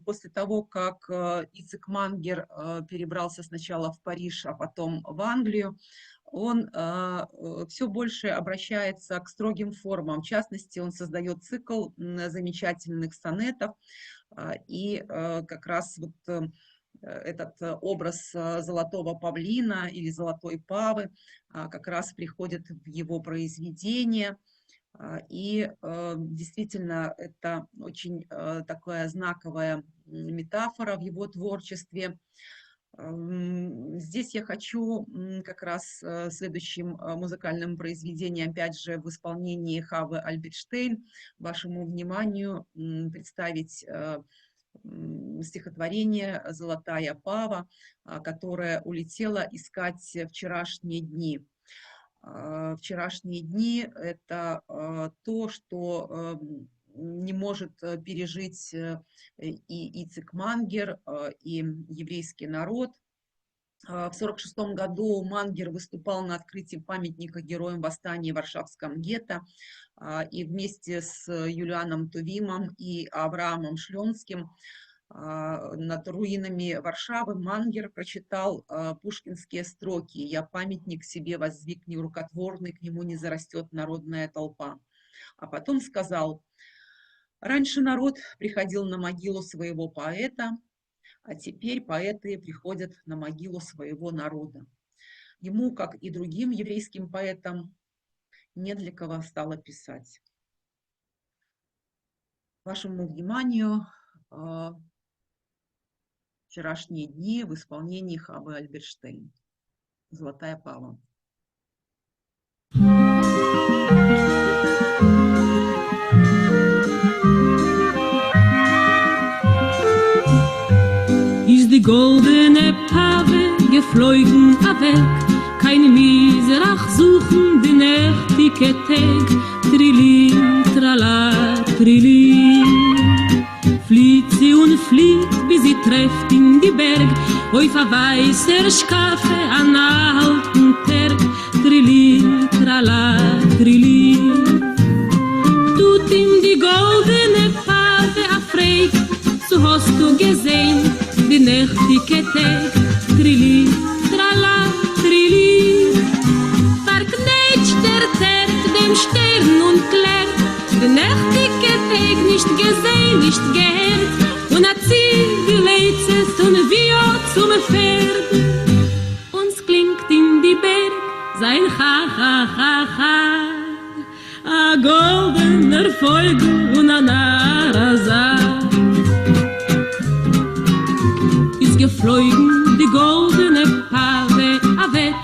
после того, как Ицек Мангер перебрался сначала в Париж, а потом в Англию, он все больше обращается к строгим формам. В частности, он создает цикл замечательных сонетов, и как раз вот этот образ золотого павлина или золотой павы как раз приходит в его произведение. И действительно, это очень такая знаковая метафора в его творчестве. Здесь я хочу как раз следующим музыкальным произведением, опять же, в исполнении Хавы Альберштейн, вашему вниманию представить стихотворение «Золотая пава», которая улетела искать вчерашние дни. Вчерашние дни – это то, что не может пережить и Ицек Мангер, и еврейский народ. В 1946 году Мангер выступал на открытии памятника героям восстания в Варшавском гетто, и вместе с Юлианом Тувимом и Авраамом Шлёнским над руинами Варшавы Мангер прочитал пушкинские строки: «Я памятник себе воздвиг нерукотворный, к нему не зарастет народная толпа». А потом сказал: «Раньше народ приходил на могилу своего поэта, а теперь поэты приходят на могилу своего народа». Ему, как и другим еврейским поэтам, не для кого стало писать. Вашему вниманию «Вчерашние дни» в исполнении Хавы Альберштейн. «Золотая пава». Ist die goldene Pave geflogen weg, kein Miserach suchen die nächtige Tag, Trilin, trala, Trilin. Flieht sie und flieht, bis sie trefft in die Berg, auf a weißer Schafe an alten Terg, Trilin, trala, Trilin. Tut ihm die goldene Pave afreig, so hast du gesehen, die nächtige Tag, Trilin, trala, Trilin. Verknetscht der Tag dem Stern und klärt, die nächtige Tag nicht gesehen, nicht gehört, und hat sie geleitet und wie auch zum Pferd. Uns klingt in die Berg sein Ha-Ha-Ha-Ha, a goldener Vogel und a Narasa. Ist geflogen die goldene Pave weg,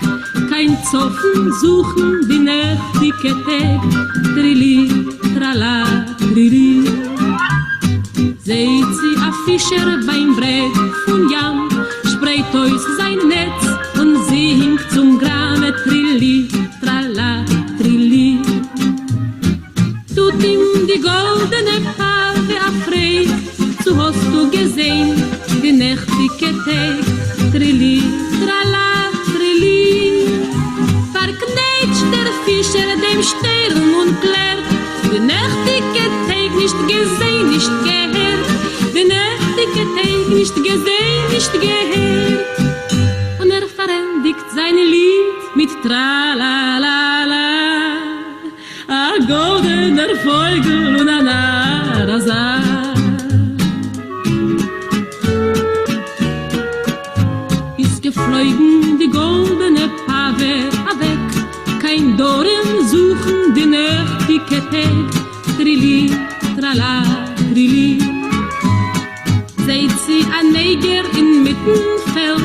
kein Zoffen suchen die nächtige Tag, Trilli, trala, Trilli. Seht sie a Fischer beim Brett von Jam, spreit aus sein Netz und singt zum Grane, Trilli, trala, Trilli. Tut ihm die goldene Pave afreig, so hast du gesehen, die nächtige Tag, Trilli, trala, Trilli. Verknetscht der Fischer dem Stern und klärt, die nächtige Tag nicht gesehen, nicht gehört, die nächtige Tag nicht gesehen, nicht gehört. Und verendigt sein Lied mit Tra-la-la-la, a goldener Vogel und a Narasa. Ist geflogen die goldene Pave weg, kein Dorn suchen die nächtige Tag, Trilli, trala, Trilli. Seht sie ein Neger inmitten Feld,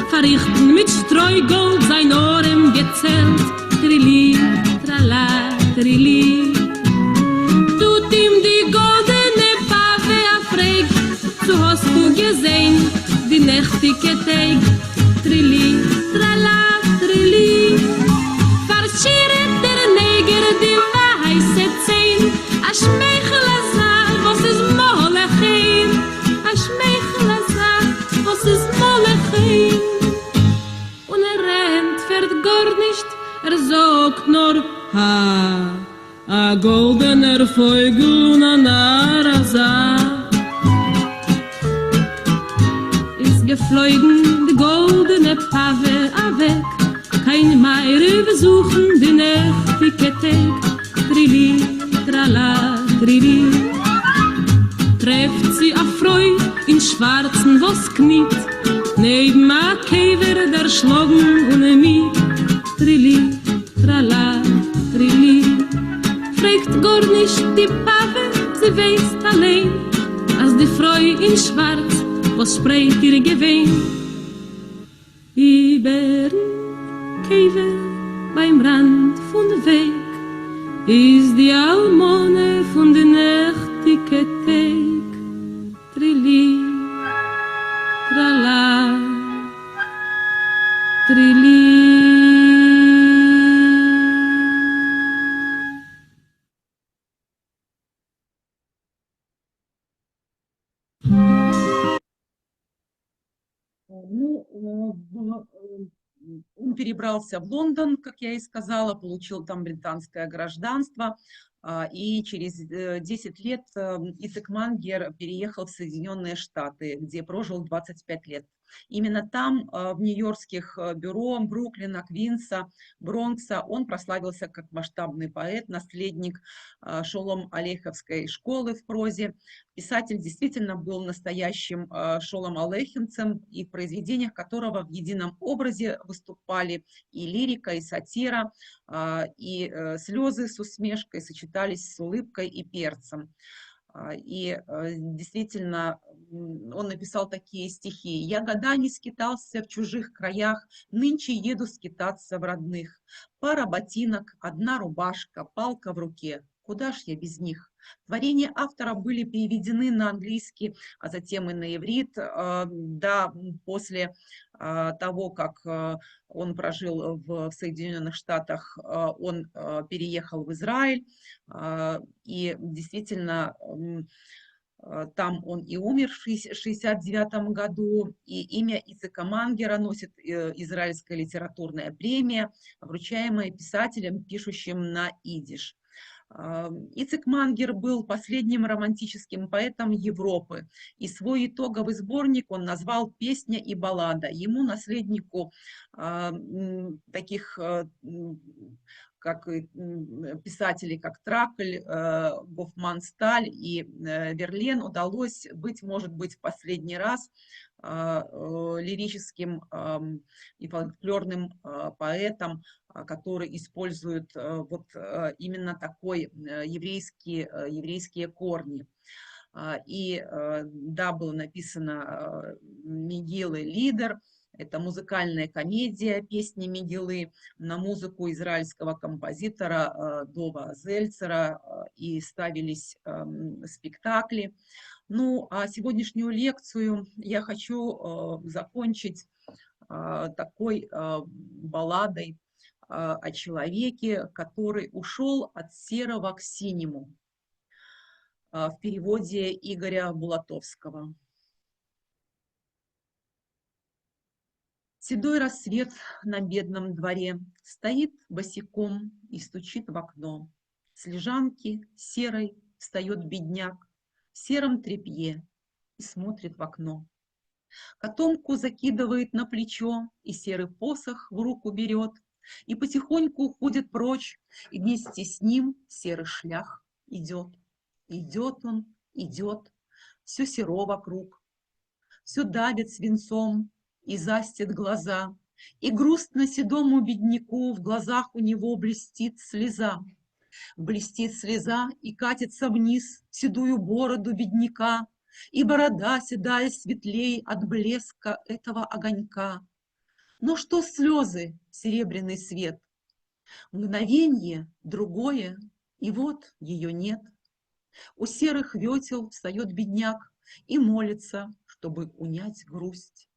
verrichten mit Streugold sein Ohren gezählt, Trilli, trala, Trilli. Tut ihm die goldene Pave afreig, so hast du gesehen, die nächtige Tag, Trilli, trala, Trilli. Verschiert der Neger die weiße Zehn, a Schmeichler sagt, was ist Molechim, a Schmeichler sagt, was ist Molechim. Und rennt, fährt gar nicht, sagt nur Ha, a goldener Vogel und a Narasa. Ist geflogen die goldene Pave weg, kein Meire besuchen die nächtige Tag, Trilli, trala, Trilli. Trefft sie a Freu in schwarzen was kniet, neben a Käfer der schlagen und miet, Trilli, trala, Trilli. Fragt gar nicht die Pave, sie weiß allein, als die Freu in schwarz, was spreit ihr gewehen. Über Käfer beim Rand von Weg ist die Almone von der nächtige Tag, Trilli. Ну, он перебрался в Лондон, как я и сказала, получил там британское гражданство, и через 10 лет Ицек Мангер переехал в Соединенные Штаты, где прожил 25 лет. Именно там, в нью-йоркских бюро Бруклина, Квинса, Бронкса, он прославился как масштабный поэт, наследник Шолом Алейховской школы в прозе. Писатель действительно был настоящим Шолом Алейхемцем, и в произведениях которого в едином образе выступали и лирика, и сатира, и слезы с усмешкой сочетались с улыбкой и перцем. И действительно, он написал такие стихи. «Я годами скитался в чужих краях, нынче еду скитаться в родных. Пара ботинок, одна рубашка, палка в руке. Куда ж я без них?» Творения автора были переведены на английский, а затем и на иврит. Да, после того, как он прожил в Соединенных Штатах, он переехал в Израиль, и действительно там он и умер в 1969 году, и имя Ицека Мангера носит израильская литературная премия, вручаемая писателям, пишущим на идиш. Ицек Мангер был последним романтическим поэтом Европы, и свой итоговый сборник он назвал «Песня и баллада». Ему, наследнику таких как писателей, как Тракль, Гофман-Сталь и Верлен, удалось быть, может быть, в последний раз лирическим и фольклорным поэтом, который использует вот именно такой еврейские корни. И да, было написано Мегиллы Лидер. Это музыкальная комедия «Песни Мегиллы» на музыку израильского композитора Дова Зельцера, и ставились спектакли. Ну, а сегодняшнюю лекцию я хочу закончить такой балладой о человеке, который ушел от серого к синему, в переводе Игоря Булатовского. Седой рассвет на бедном дворе стоит босиком и стучит в окно. С лежанки серой встает бедняк в сером тряпье и смотрит в окно. Котомку закидывает на плечо и серый посох в руку берет, и потихоньку уходит прочь, и вместе с ним серый шлях идет. Идет он, идет, все серо вокруг, все давит свинцом и застит глаза, и грустно седому бедняку в глазах у него блестит слеза. Блестит слеза и катится вниз в седую бороду бедняка, и борода седая светлей от блеска этого огонька. Но что слезы, серебряный свет? Мгновенье, другое, и вот ее нет. У серых ветел встает бедняк и молится, чтобы унять грусть.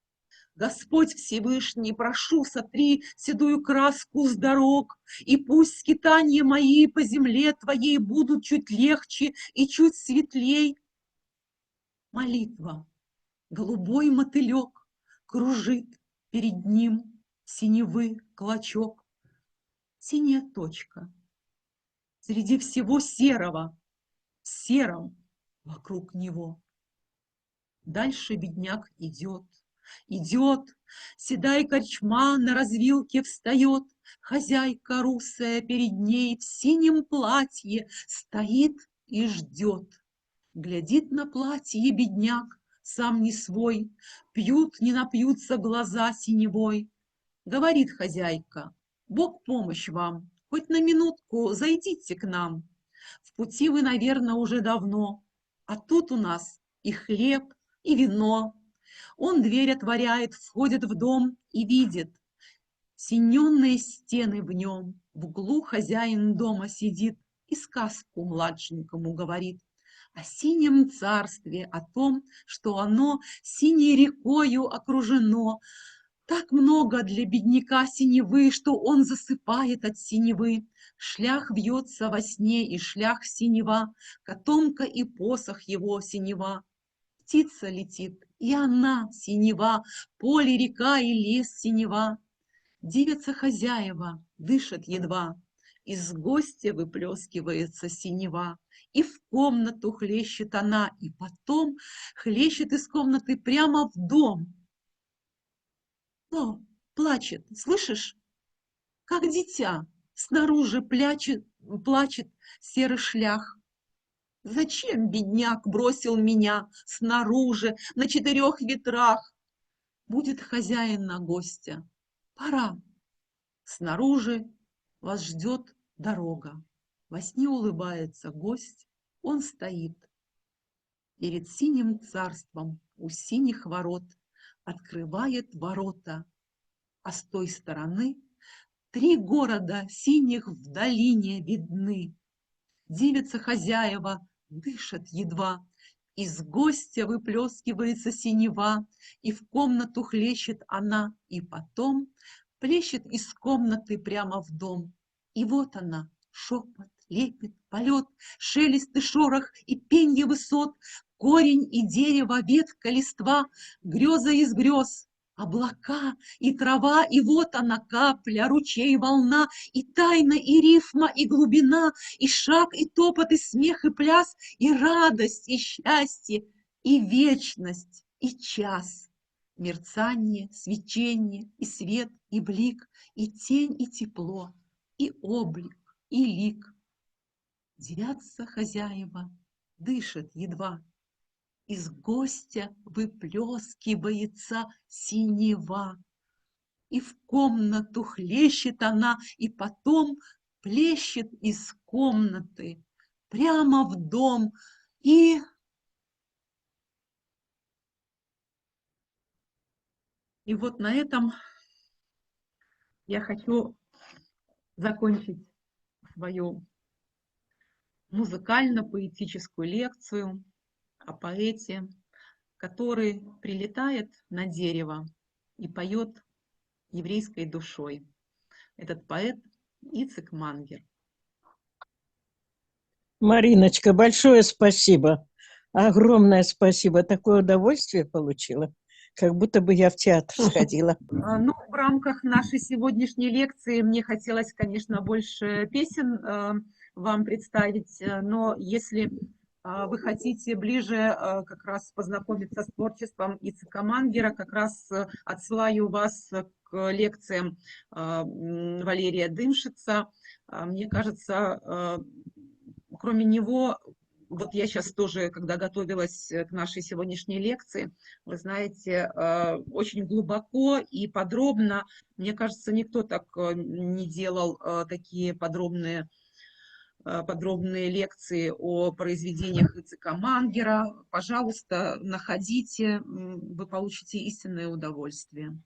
Господь Всевышний, прошу, сотри седую краску с дорог, и пусть скитания мои по земле Твоей будут чуть легче и чуть светлей. Молитва. Голубой мотылек кружит перед ним синевы клочок. Синяя точка среди всего серого, сером вокруг него. Дальше бедняк идет. Идет, седая корчма на развилке встает, хозяйка русая перед ней в синем платье стоит и ждет. Глядит на платье бедняк, сам не свой, пьют, не напьются глаза синевой. Говорит хозяйка: Бог помощь вам, хоть на минутку зайдите к нам. В пути вы, наверное, уже давно, а тут у нас и хлеб, и вино. Он дверь отворяет, входит в дом и видит синенные стены в нем. В углу хозяин дома сидит и сказку младшенькому говорит о синем царстве, о том, что оно синей рекою окружено. Так много для бедняка синевы, что он засыпает от синевы. Шлях вьется во сне, и шлях синева, котомка и посох его синева. птица летит, и она синева, поле, река и лес синева. Девица хозяева дышит едва, из гостя выплескивается синева, и в комнату хлещет она, и потом хлещет из комнаты прямо в дом. Кто плачет, слышишь? Как дитя, снаружи плачет серый шлях. Зачем бедняк бросил меня снаружи на 4 ветрах? Будет хозяин на гостя, пора. Снаружи вас ждет дорога. Во сне улыбается гость, он стоит перед синим царством у синих ворот, открывает ворота, а с той стороны 3 города синих в долине видны. Девица хозяева дышит едва, из гостя выплескивается синева, и в комнату хлещет она, и потом плещет из комнаты прямо в дом. И вот она, шепот, лепет, полет, шелест и шорох, и пенье высот, корень и дерево, ветка, листва, греза из грез, облака и трава, и вот она, капля, ручей, волна, и тайна, и рифма, и глубина, и шаг, и топот, и смех, и пляс, и радость, и счастье, и вечность, и час. Мерцание, свечение, и свет, и блик, и тень, и тепло, и облик, и лик. Девятся хозяева, дышит едва, из гостя выплескивается синева. И в комнату хлещет она, и потом плещет из комнаты прямо в дом. И вот на этом я хочу закончить свою музыкально-поэтическую лекцию о поэте, который прилетает на дерево и поет еврейской душой. Этот поэт Ицхак Мангер. Мариночка, большое спасибо. Огромное спасибо. Такое удовольствие получила, как будто бы я в театр сходила. Ну, в рамках нашей сегодняшней лекции мне хотелось, конечно, больше песен вам представить, но если вы хотите ближе как раз познакомиться с творчеством Ицхака Мангера, как раз отсылаю вас к лекциям Валерия Дымшица. Мне кажется, кроме него, вот я сейчас тоже, когда готовилась к нашей сегодняшней лекции, вы знаете, очень глубоко и подробно, мне кажется, никто так не делал такие подробные лекции о произведениях Ицхака Мангера. Пожалуйста, находите, вы получите истинное удовольствие.